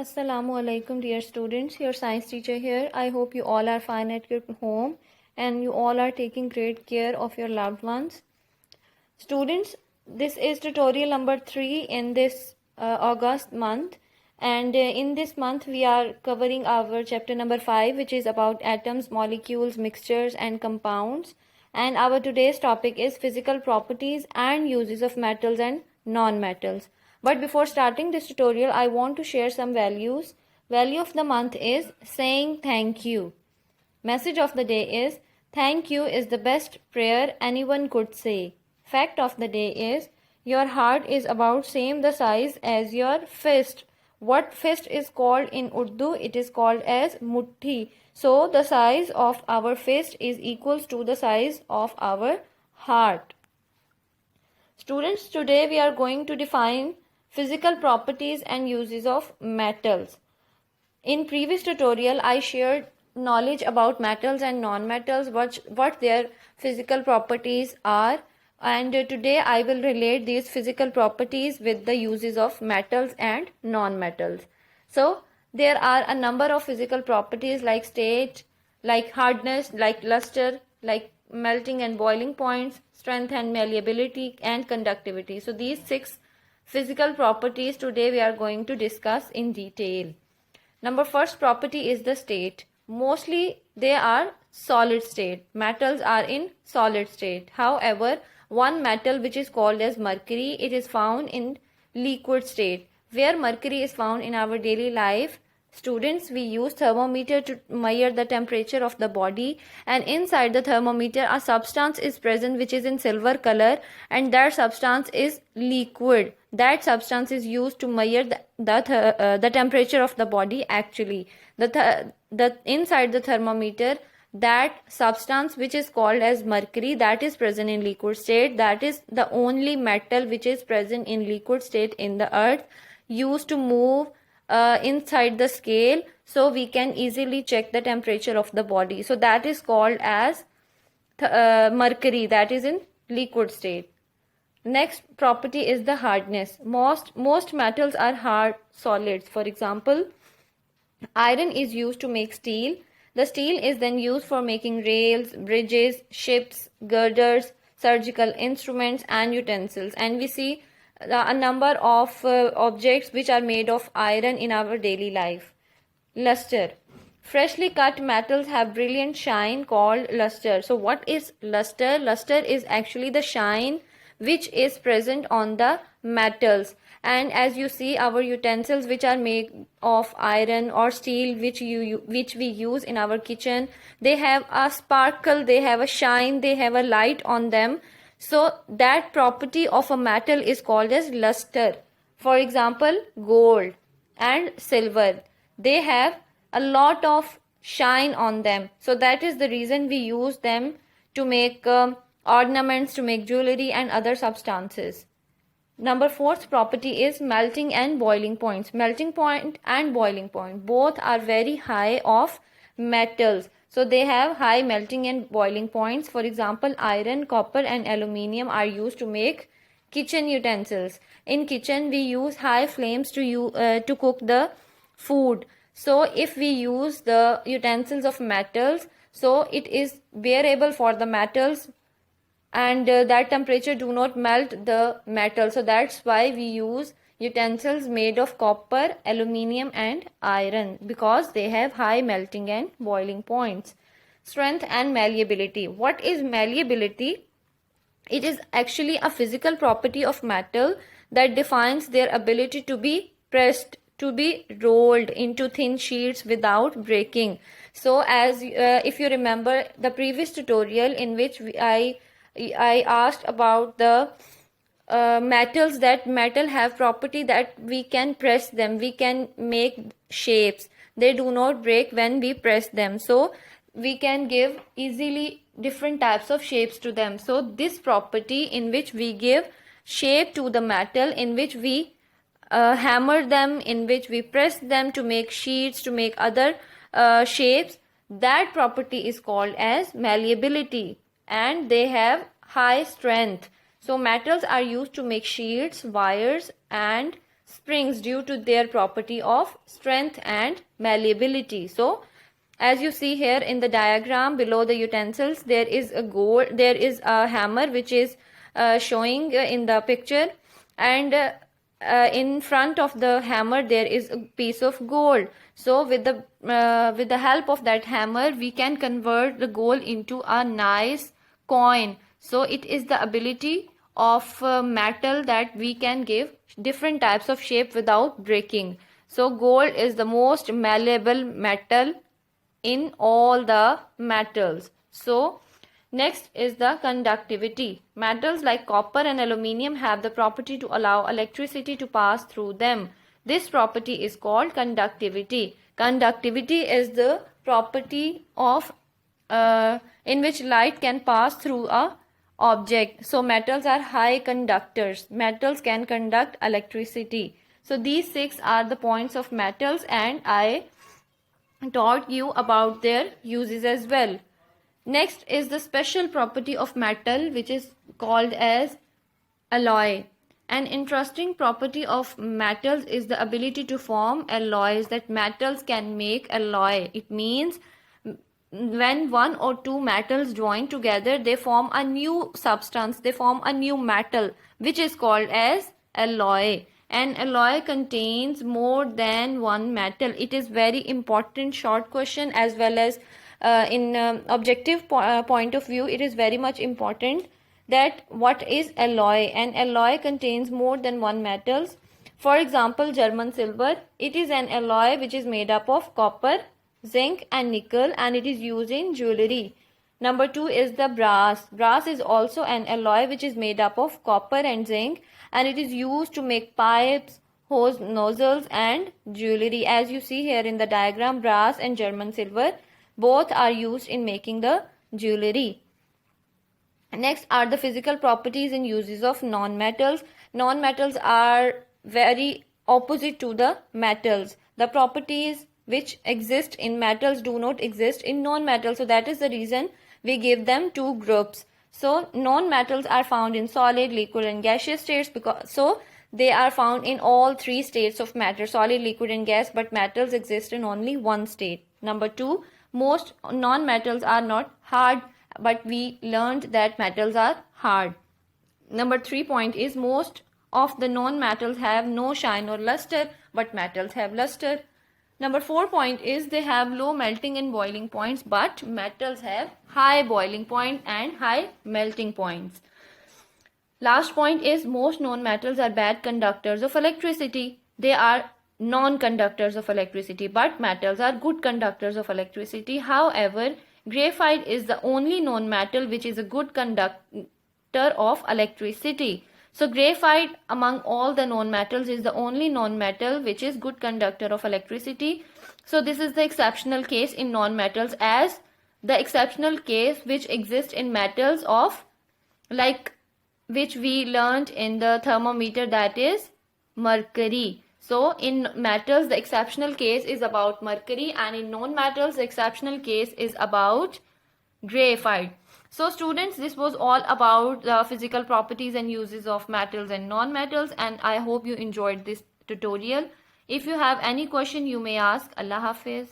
Assalamu alaikum dear students, your science teacher here. I hope you all are fine at your home and you all are taking great care of your loved ones. Students, this is tutorial number 3 in this August month, and in this month we are covering our chapter number 5, which is about atoms, molecules, mixtures and compounds, and our today's topic is physical properties and uses of metals and non-metals. But before starting this tutorial, I want to share some values. Value of the month is saying thank you. Message of the day is thank you is the best prayer anyone could say. Fact of the day is your heart is about same the size as your fist. What fist is called in Urdu? It is called as mutti. So the size of our fist is equals to the size of our heart. Students, today we are going to define physical properties and uses of metals. In previous tutorial, I shared knowledge about metals and non-metals, what their physical properties are, and today I will relate these physical properties with the uses of metals and non-metals. So there are a number of physical properties like state, like hardness, like luster, like melting and boiling points, strength and malleability, and conductivity. So these 6 physical properties today we are going to discuss in detail. Number first property is the state. Mostly they are solid state. Metals are in solid state. However, one metal which is called as mercury, it is found in liquid state. Where mercury is found in our daily life, students, we use thermometer to measure the temperature of the body, and inside the thermometer a substance is present which is in silver color, and that substance is liquid. That substance is used to measure the temperature of the body. Actually, the inside the thermometer, that substance which is called as mercury, that is present in liquid state. That is the only metal which is present in liquid state in the earth, used to move inside the scale, so we can easily check the temperature of the body. So that is called as mercury, that is in liquid state. Next property is the hardness. Most metals are hard solids. For example, iron is used to make steel. The steel is then used for making rails, bridges, ships, girders, surgical instruments and utensils. And we see a number of objects which are made of iron in our daily life. Luster. Freshly cut metals have brilliant shine called luster. So what is luster? Luster is actually the shine which is present on the metals. And as you see, our utensils which are made of iron or steel, which we use in our kitchen, they have a sparkle, they have a shine, they have a light on them. So that property of a metal is called as luster. For example, gold and silver, they have a lot of shine on them. So that is the reason we use them to make ornaments, to make jewelry and other substances. Number 4th property is melting and boiling points. Melting point and boiling point, both are very high of metals. So they have high melting and boiling points. For example, iron, copper and aluminium are used to make kitchen utensils. In kitchen, we use high flames to cook the food. So if we use the utensils of metals, so it is bearable for the metals, and that temperature do not melt the metal. So that's why we use utensils made of copper, aluminium and iron, because they have high melting and boiling points. Strength and malleability. What is malleability? It is actually a physical property of metal that defines their ability to be pressed, to be rolled into thin sheets without breaking. So as if you remember the previous tutorial in which I asked about the metals, that metal have property that we can press them, we can make shapes, they do not break when we press them. So we can give easily different types of shapes to them. So this property in which we give shape to the metal, in which we hammer them, in which we press them to make sheets, to make other shapes, that property is called as malleability, and they have high strength. So metals are used to make sheets, wires and springs due to their property of strength and malleability. So as you see here in the diagram below the utensils, there is a hammer which is showing in the picture, and in front of the hammer there is a piece of gold. So with the help of that hammer we can convert the gold into a nice coin. So it is the ability of metal that we can give different types of shape without breaking. So gold is the most malleable metal in all the metals. So next is the conductivity. Metals like copper and aluminium have the property to allow electricity to pass through them. This property is called conductivity. Conductivity is the property of in which light can pass through a object. So metals are high conductors. Metals can conduct electricity. So these 6 are the points of metals, and I taught you about their uses as well. Next is the special property of metal, which is called as alloy. An interesting property of metals is the ability to form alloys, that metals can make alloy. It means when one or two metals join together, they form a new substance, they form a new metal, which is called as alloy. An alloy contains more than one metal. It is very important short question, as well as in objective point of view, it is very much important that what is alloy. An alloy contains more than one metals. For example, German silver, it is an alloy which is made up of copper, zinc and nickel, and it is used in jewelry. Number 2 is the brass. Brass is also an alloy which is made up of copper and zinc, and it is used to make pipes, hose nozzles and jewelry. As you see here in the diagram, brass and German silver both are used in making the jewelry. Next are the physical properties and uses of non-metals. Non-metals are very opposite to the metals. The properties which exist in metals do not exist in non-metals. So that is the reason we give them 2 groups. So non-metals are found in solid, liquid and gaseous states, so they are found in all 3 states of matter, solid, liquid and gas, but metals exist in only one state. Number 2, most non-metals are not hard, but we learned that metals are hard. Number 3 point is most of the non-metals have no shine or luster, but metals have luster. Number 4 point is they have low melting and boiling points, but metals have high boiling point and high melting points. Last point is most non-metals are bad conductors of electricity. They are non-conductors of electricity, but metals are good conductors of electricity. However, graphite is the only non-metal which is a good conductor of electricity. So graphite among all the non-metals is the only non-metal which is good conductor of electricity. So this is the exceptional case in non-metals, as the exceptional case which exists in metals of, like, which we learned in the thermometer, that is mercury. So in metals the exceptional case is about mercury, and in non-metals the exceptional case is about graphite. So students, this was all about the physical properties and uses of metals and non-metals, and I hope you enjoyed this tutorial. If you have any question you may ask. Allah Hafiz.